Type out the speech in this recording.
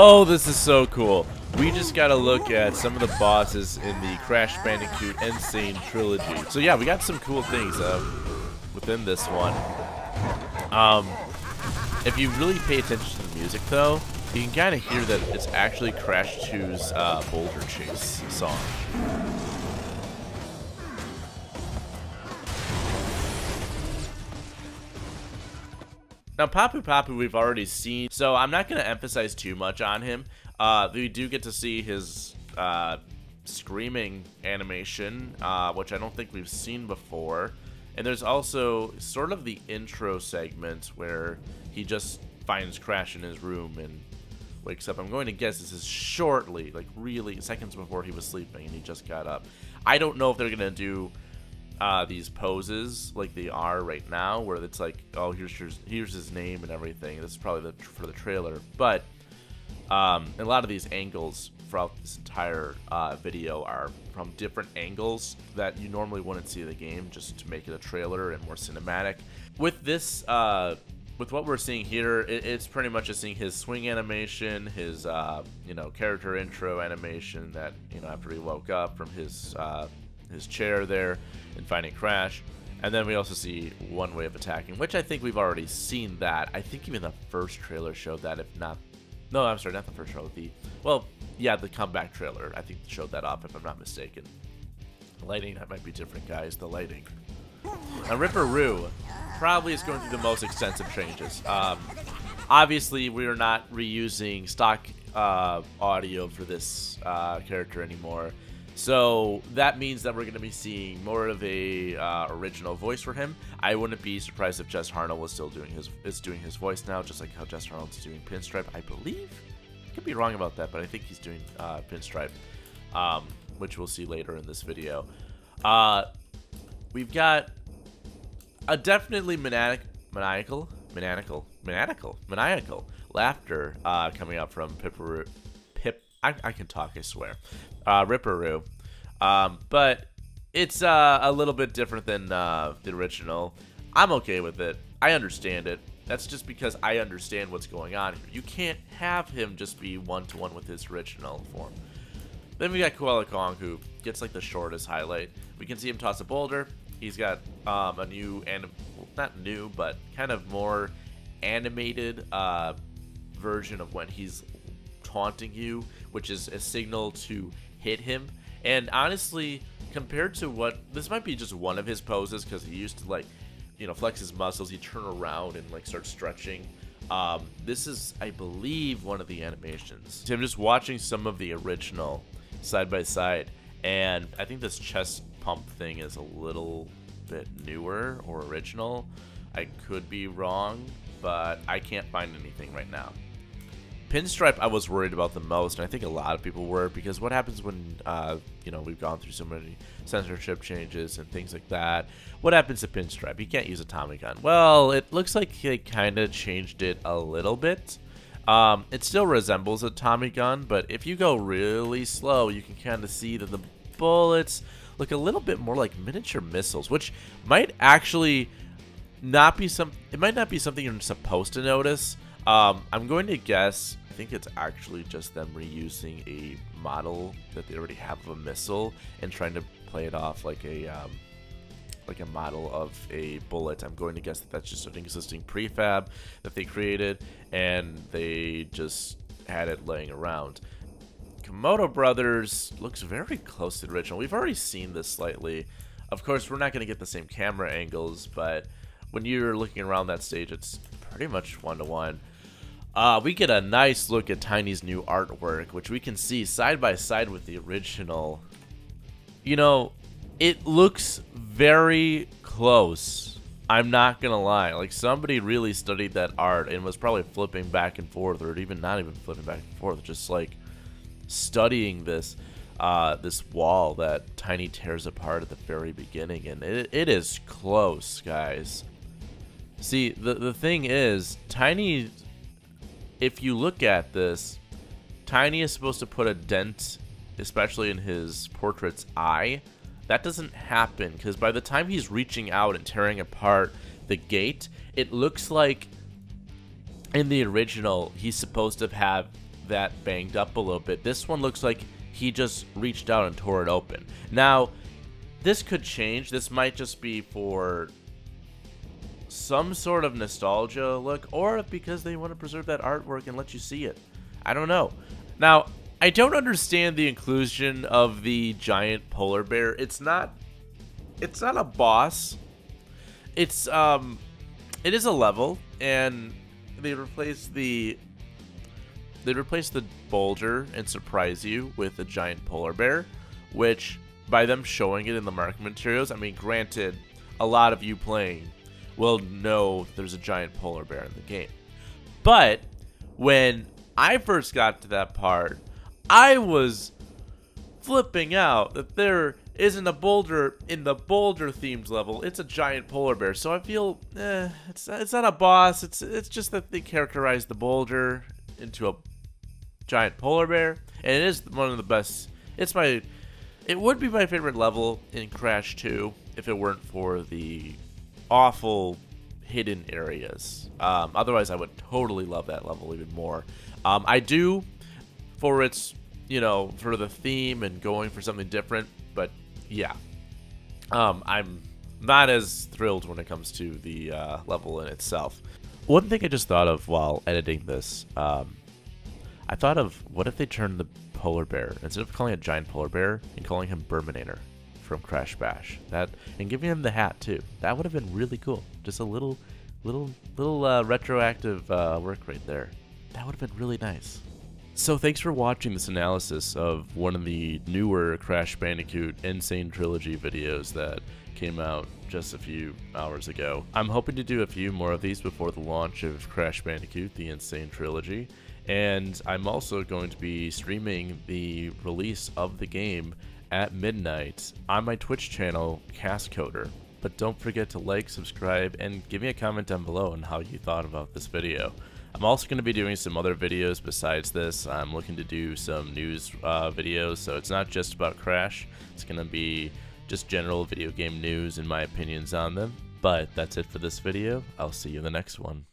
Oh, this is so cool. We just got to look at some of the bosses in the Crash Bandicoot N.Sane Trilogy. So yeah, we got some cool things within this one. If you really pay attention to the music, though, you can kind of hear that it's actually Crash 2's Boulder Chase song. Now, Papu Papu we've already seen, so I'm not going to emphasize too much on him. We do get to see his screaming animation, which I don't think we've seen before. And there's also sort of the intro segment where he just finds Crash in his room and wakes up. I'm going to guess this is shortly, like really seconds before he was sleeping and he just got up. I don't know if they're going to do these poses like they are right now, where it's like, oh, here's his name and everything. This is probably for the trailer, but a lot of these angles throughout this entire video are from different angles that you normally wouldn't see in the game, just to make it a trailer and more cinematic. With this, with what we're seeing here, it's pretty much just seeing his swing animation, his character intro animation that after he woke up from his chair there and finding Crash. And then we also see one way of attacking, which I think we've already seen that. I think even the first trailer showed that, if not... No, I'm sorry, not the first trailer. The comeback trailer, I think showed that off, if I'm not mistaken. The lighting, that might be different, guys. The lighting. Now, Ripperoo probably is going through the most extensive changes. Obviously, we are not reusing stock audio for this character anymore. So that means that we're going to be seeing more of a original voice for him. I wouldn't be surprised if Jess Harnell was still doing his voice now, just like how Jess Harnell is doing Pinstripe, I believe. I could be wrong about that, but I think he's doing Pinstripe, which we'll see later in this video. We've got a definitely maniacal laughter coming out from Ripperoo. I can talk, I swear. Ripperoo. But it's a little bit different than the original. I'm okay with it. I understand it. That's just because I understand what's going on here. You can't have him just be one-to-one with his original form. Then we got Koala Kong, who gets like the shortest highlight. We can see him toss a boulder. He's got a new, not new, but kind of more animated version of when he's taunting you, which is a signal to hit him. And honestly, compared to what this might be just one of his poses, because he used to flex his muscles, he'd turn around and start stretching. This is, I believe, one of the animations. So I'm just watching some of the original side by side, and I think this chest pump thing is a little bit newer or original. I could be wrong, but I can't find anything right now. Pinstripe I was worried about the most, and I think a lot of people were, because what happens when we've gone through so many censorship changes and things like that? What happens to Pinstripe? He can't use a Tommy gun. Well, it looks like they kind of changed it a little bit. It still resembles a Tommy gun, but if you go really slow, you can kind of see that the bullets look a little bit more like miniature missiles, which might actually not be it might not be something you're supposed to notice. I'm going to guess, I think it's actually just them reusing a model that they already have of a missile and trying to play it off like a model of a bullet. I'm going to guess that that's just an existing prefab that they created and they just had it laying around. Komodo Brothers looks very close to the original. We've already seen this slightly. Of course, we're not going to get the same camera angles, but when you're looking around that stage, it's pretty much one-to-one. We get a nice look at Tiny's new artwork, which we can see side by side with the original. It looks very close. I'm not gonna lie. Like, somebody really studied that art and was probably flipping back and forth, or even not even flipping back and forth, just like studying this this wall that Tiny tears apart at the very beginning, and it is close, guys. See, the thing is, Tiny, if you look at this, Tiny is supposed to put a dent, especially in his portrait's eye. That doesn't happen, because by the time he's reaching out and tearing apart the gate, it looks like in the original he's supposed to have that banged up a little bit. This one looks like he just reached out and tore it open. Now, this could change. This might just be for some sort of nostalgia look, or because they want to preserve that artwork and let you see it. I don't know. Now, I don't understand the inclusion of the giant polar bear. It's not a boss. It is a level, and they replace the boulder and surprise you with a giant polar bear, which by them showing it in the marketing materials, I mean, granted, a lot of you playing will know there's a giant polar bear in the game. But when I first got to that part, I was flipping out that there isn't a boulder in the boulder themed level. It's a giant polar bear. So I feel it's not a boss. It's just that they characterized the boulder into a giant polar bear, and it is one of the best. It would be my favorite level in Crash 2 if it weren't for the awful hidden areas. Otherwise, I would totally love that level even more. I do for its, for the theme and going for something different, but yeah. I'm not as thrilled when it comes to the level in itself. One thing I just thought of while editing this, I thought of, what if they turned the polar bear, instead of calling it giant polar bear, and calling him Burminator from Crash Bash, and giving him the hat too. That would have been really cool. Just a little retroactive work right there. That would have been really nice. So thanks for watching this analysis of one of the newer Crash Bandicoot N.Sane Trilogy videos that came out just a few hours ago. I'm hoping to do a few more of these before the launch of Crash Bandicoot, the N.Sane Trilogy, and I'm also going to be streaming the release of the game at midnight on my Twitch channel, Castcoder. But don't forget to like, subscribe, and give me a comment down below on how you thought about this video. I'm also going to be doing some other videos besides this. I'm looking to do some news videos, so it's not just about Crash. It's going to be just general video game news and my opinions on them. But that's it for this video. I'll see you in the next one.